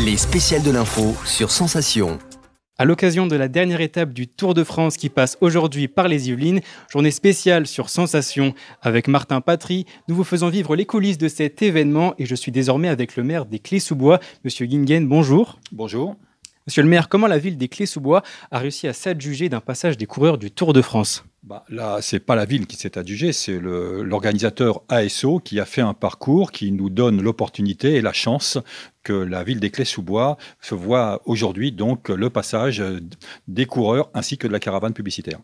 Les spéciales de l'info sur Sensation. À l'occasion de la dernière étape du Tour de France qui passe aujourd'hui par les Yvelines, journée spéciale sur Sensation avec Martin Patry, nous vous faisons vivre les coulisses de cet événement et je suis désormais avec le maire des Clés-sous-Bois, Monsieur Guingen, bonjour. Bonjour. Monsieur le maire, comment la ville des Clés-sous-Bois a réussi à s'adjuger d'un passage des coureurs du Tour de France ? Là, c'est pas la ville qui s'est adjugée, c'est l'organisateur ASO qui a fait un parcours qui nous donne l'opportunité et la chance que la ville des Clés-sous-Bois se voit aujourd'hui donc le passage des coureurs ainsi que de la caravane publicitaire.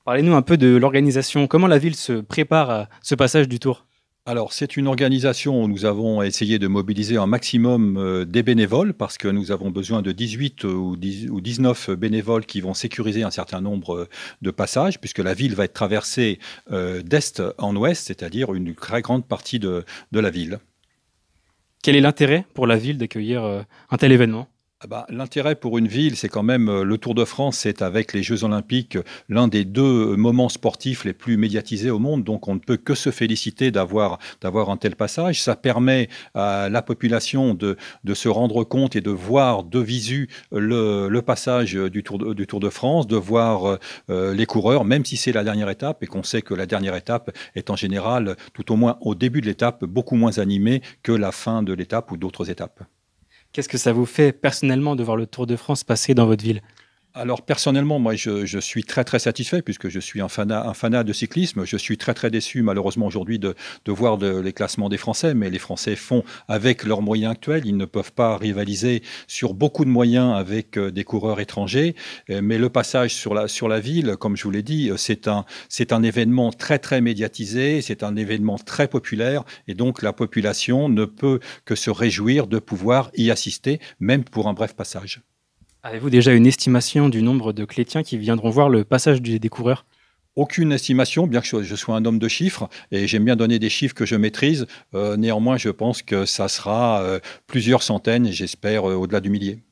Parlez-nous un peu de l'organisation. Comment la ville se prépare à ce passage du Tour ? Alors, c'est une organisation où nous avons essayé de mobiliser un maximum des bénévoles parce que nous avons besoin de 18 ou 19 bénévoles qui vont sécuriser un certain nombre de passages puisque la ville va être traversée d'est en ouest, c'est-à-dire une très grande partie de la ville. Quel est l'intérêt pour la ville d'accueillir un tel événement ? L'intérêt pour une ville, c'est quand même le Tour de France, c'est avec les Jeux Olympiques l'un des deux moments sportifs les plus médiatisés au monde. Donc on ne peut que se féliciter d'avoir un tel passage. Ça permet à la population de se rendre compte et de voir de visu le passage du Tour de France, de voir les coureurs, même si c'est la dernière étape et qu'on sait que la dernière étape est en général, tout au moins au début de l'étape, beaucoup moins animée que la fin de l'étape ou d'autres étapes. Qu'est-ce que ça vous fait personnellement de voir le Tour de France passer dans votre ville ? Alors personnellement, moi je suis très très satisfait puisque je suis un fanat de cyclisme. Je suis très très déçu malheureusement aujourd'hui de voir les classements des Français, mais les Français font avec leurs moyens actuels. Ils ne peuvent pas rivaliser sur beaucoup de moyens avec des coureurs étrangers. Mais le passage sur la ville, comme je vous l'ai dit, c'est un événement très très médiatisé, c'est un événement très populaire et donc la population ne peut que se réjouir de pouvoir y assister, même pour un bref passage. Avez-vous déjà une estimation du nombre de Clétiens qui viendront voir le passage des coureurs ? Aucune estimation, bien que je sois un homme de chiffres, et j'aime bien donner des chiffres que je maîtrise. Néanmoins, je pense que ça sera plusieurs centaines, et j'espère au-delà du millier.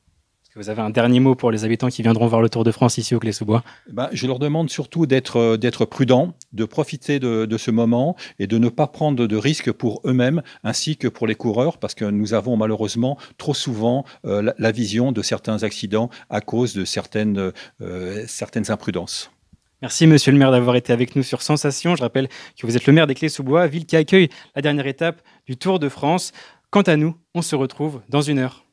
Est-ce que vous avez un dernier mot pour les habitants qui viendront voir le Tour de France ici au Clés-sous-Bois ? Je leur demande surtout d'être prudents, de profiter de ce moment et de ne pas prendre de risques pour eux-mêmes ainsi que pour les coureurs parce que nous avons malheureusement trop souvent la vision de certains accidents à cause de certaines imprudences. Merci Monsieur le maire d'avoir été avec nous sur Sensation. Je rappelle que vous êtes le maire des Clés-sous-Bois, ville qui accueille la dernière étape du Tour de France. Quant à nous, on se retrouve dans 1 heure.